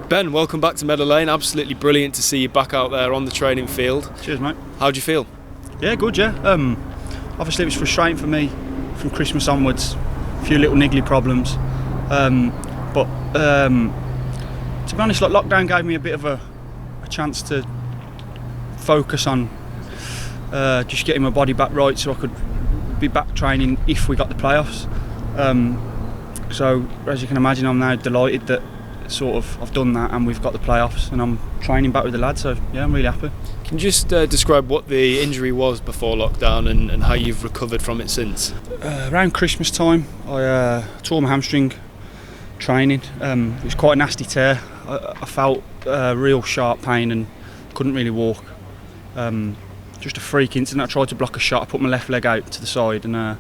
Ben, welcome back to Meadow Lane. Absolutely brilliant to see you back out there on the training field. Cheers, mate. How'd you feel? Yeah, good, yeah. Obviously it was frustrating for me from Christmas onwards. A few little niggly problems. But to be honest, like, lockdown gave me a bit of a chance to focus on just getting my body back right so I could be back training if we got the playoffs. So as you can imagine, I'm now delighted that I've done that and we've got the playoffs and I'm training back with the lads, so yeah, I'm really happy. Can you just describe what the injury was before lockdown and how you've recovered from it since? Around Christmas time I tore my hamstring training. It was quite a nasty tear. I felt real sharp pain and couldn't really walk. Just a freak incident. I tried to block a shot, I put my left leg out to the side and my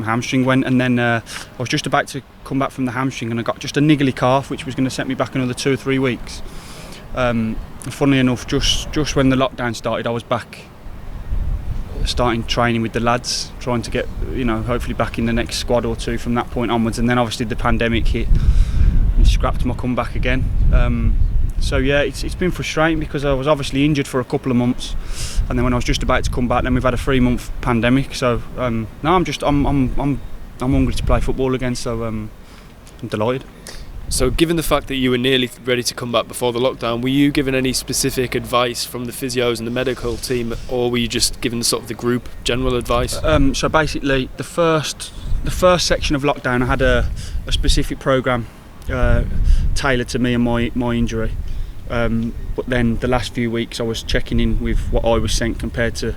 hamstring went, and then I was just about to come back from the hamstring and I got just a niggly calf which was going to set me back another 2 or 3 weeks. And funnily enough, just when the lockdown started, I was back starting training with the lads, trying to get, hopefully back in the next squad or two from that point onwards, and then obviously the pandemic hit and scrapped my comeback again. So yeah, it's been frustrating because I was obviously injured for a couple of months, and then when I was just about to come back, then we've had a 3-month pandemic. So now I'm hungry to play football again. So I'm delighted. So given the fact that you were nearly ready to come back before the lockdown, were you given any specific advice from the physios and the medical team, or were you just given the group general advice? So basically, the first section of lockdown, I had a specific programme tailored to me and my injury. But then the last few weeks I was checking in with what I was sent compared to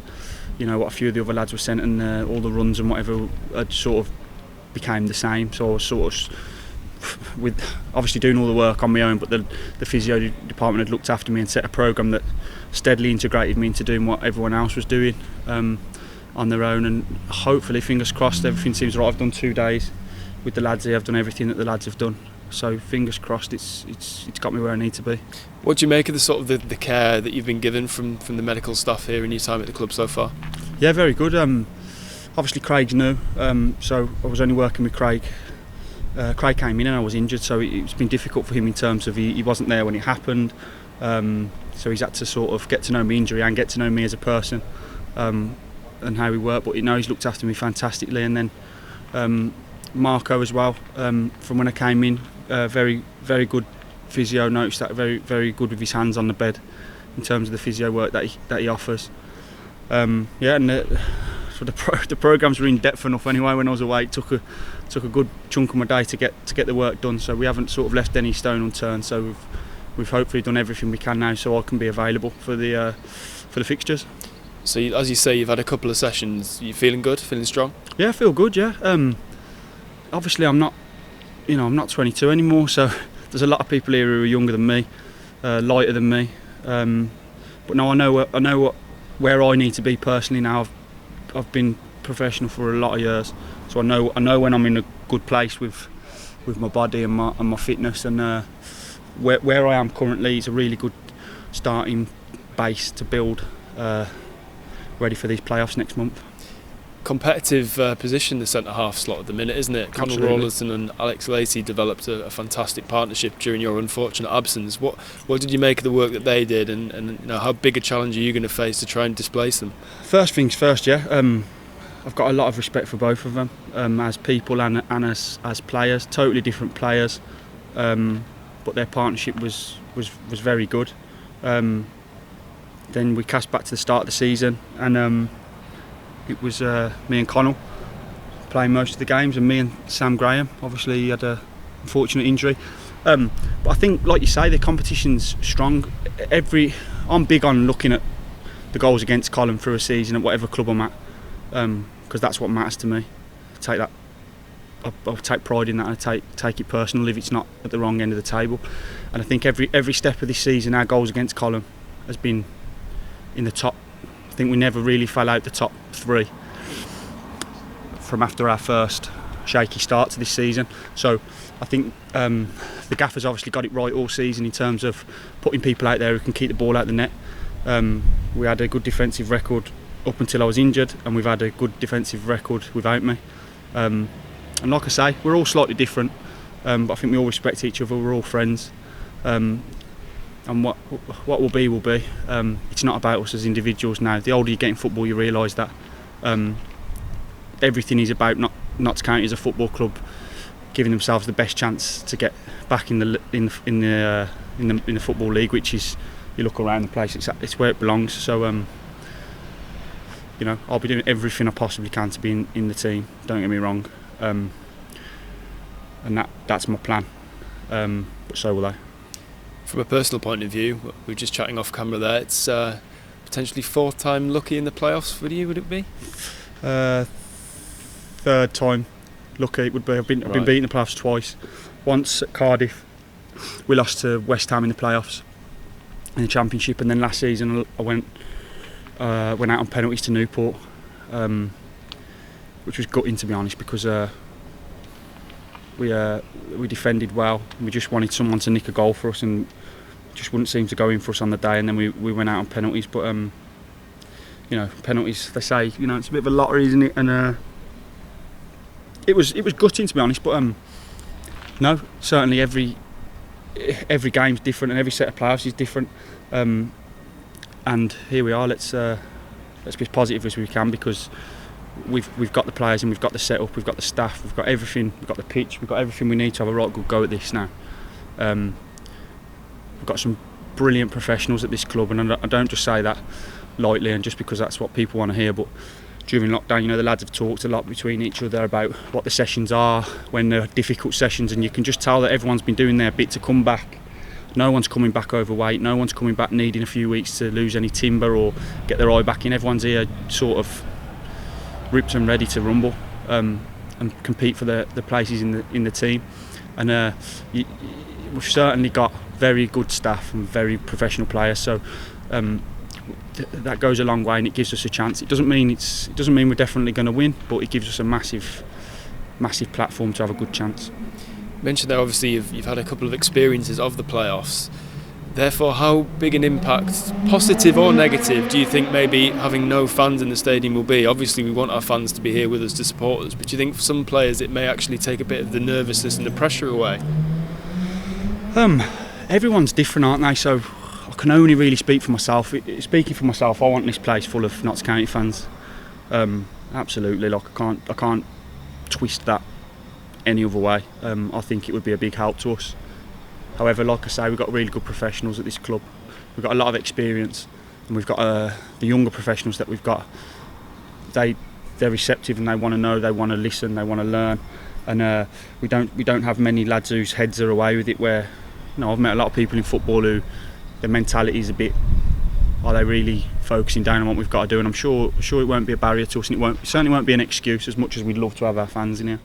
what a few of the other lads were sent, and all the runs and whatever had sort of became the same. So I was with obviously doing all the work on my own, but the physio department had looked after me and set a programme that steadily integrated me into doing what everyone else was doing on their own, and hopefully, fingers crossed, everything seems right. I've done 2 days with the lads here. I've done everything that the lads have done. So fingers crossed, it's got me where I need to be. What do you make of the care that you've been given from the medical staff here in your time at the club so far? Yeah, very good. Obviously Craig's new, so I was only working with Craig. Craig came in and I was injured, so it's been difficult for him in terms of he wasn't there when it happened. So he's had to sort of get to know my injury and get to know me as a person and how we work. But he's looked after me fantastically. And then Marco as well, from when I came in, very, very good physio. Noticed that very, very good with his hands on the bed in terms of the physio work that he offers. So the programmes were in depth enough anyway. When I was away, it took a good chunk of my day to get the work done. So we haven't sort of left any stone unturned. So we've hopefully done everything we can now, so I can be available for the fixtures. So as you say, you've had a couple of sessions. You feeling good? Feeling strong? Yeah, I feel good. Yeah. Obviously, I'm not 22 anymore. So there's a lot of people here who are younger than me, lighter than me. But no, I know where I need to be personally now. I've been professional for a lot of years, so I know when I'm in a good place with my body and my fitness, and where I am currently is a really good starting base to build ready for these playoffs next month. Competitive position, the centre-half slot at the minute, isn't it? Conor Rawlinson and Alex Lacey developed a fantastic partnership during your unfortunate absence. What did you make of the work that they did, and how big a challenge are you going to face to try and displace them? First things first, yeah. I've got a lot of respect for both of them as people and as players. Totally different players, but their partnership was very good. Then we cast back to the start of the season, and it was me and Connell playing most of the games, and me and Sam Graham. Obviously he had a unfortunate injury, but I think, like you say, the competition's strong. I'm big on looking at the goals against column through a season at whatever club I'm at, because that's what matters to me. I'll take pride in that, and I take it personal if it's not at the wrong end of the table. And I think every step of this season, our goals against column has been in the top. I think we never really fell out the top 3 from after our first shaky start to this season. So I think the gaffer's obviously got it right all season in terms of putting people out there who can keep the ball out the net. We had a good defensive record up until I was injured, and we've had a good defensive record without me. And like I say, we're all slightly different. but I think we all respect each other. We're all friends, and what will be will be. It's not about us as individuals now. The older you get in football, you realise that everything is about Notts County as a football club giving themselves the best chance to get back in the football league, which is, you look around the place, it's where it belongs. So I'll be doing everything I possibly can to be in the team. Don't get me wrong, and that's my plan. But so will they. From a personal point of view, we were just chatting off camera there. It's potentially fourth time lucky in the playoffs for you. Would it be? Third time lucky it would be. I've been beaten in the playoffs twice. Once at Cardiff, we lost to West Ham in the playoffs in the Championship, and then last season I went out on penalties to Newport, which was gutting, to be honest, because we defended well. We just wanted someone to nick a goal for us, and just wouldn't seem to go in for us on the day. And then we went out on penalties. But penalties, they say, it's a bit of a lottery, isn't it? And it was gutting, to be honest. But no, certainly every game's different, and every set of playoffs is different. And here we are. Let's be as positive as we can, because we've got the players, and we've got the setup, we've got the staff, we've got everything, we've got the pitch, we've got everything we need to have a right good go at this now. We've got some brilliant professionals at this club, and I don't just say that lightly and just because that's what people want to hear, but during lockdown, the lads have talked a lot between each other about what the sessions are when they're difficult sessions, and you can just tell that everyone's been doing their bit to come back. No one's coming back overweight, no one's coming back needing a few weeks to lose any timber or get their eye back in. Everyone's here sort of ripped and ready to rumble and compete for the places in the team. And we've certainly got very good staff and very professional players, so that goes a long way, and it gives us a chance. It doesn't mean we're definitely going to win, but it gives us a massive platform to have a good chance. You mentioned there, obviously you've had a couple of experiences of the playoffs. Therefore, how big an impact, positive or negative, do you think maybe having no fans in the stadium will be? Obviously we want our fans to be here with us to support us, but do you think for some players it may actually take a bit of the nervousness and the pressure away? Everyone's different, aren't they? So I can only really speak for myself. Speaking for myself, I want this place full of Notts County fans. Absolutely, like I can't twist that any other way. I think it would be a big help to us. However, like I say, we've got really good professionals at this club. We've got a lot of experience, and we've got the younger professionals that we've got. They're receptive, and they want to know, they want to listen, they want to learn. And we don't have many lads whose heads are away with it. Where I've met a lot of people in football who their mentality is a bit, are they really focusing down on what we've got to do? And I'm sure it won't be a barrier to us, and it certainly won't be an excuse, as much as we'd love to have our fans in here.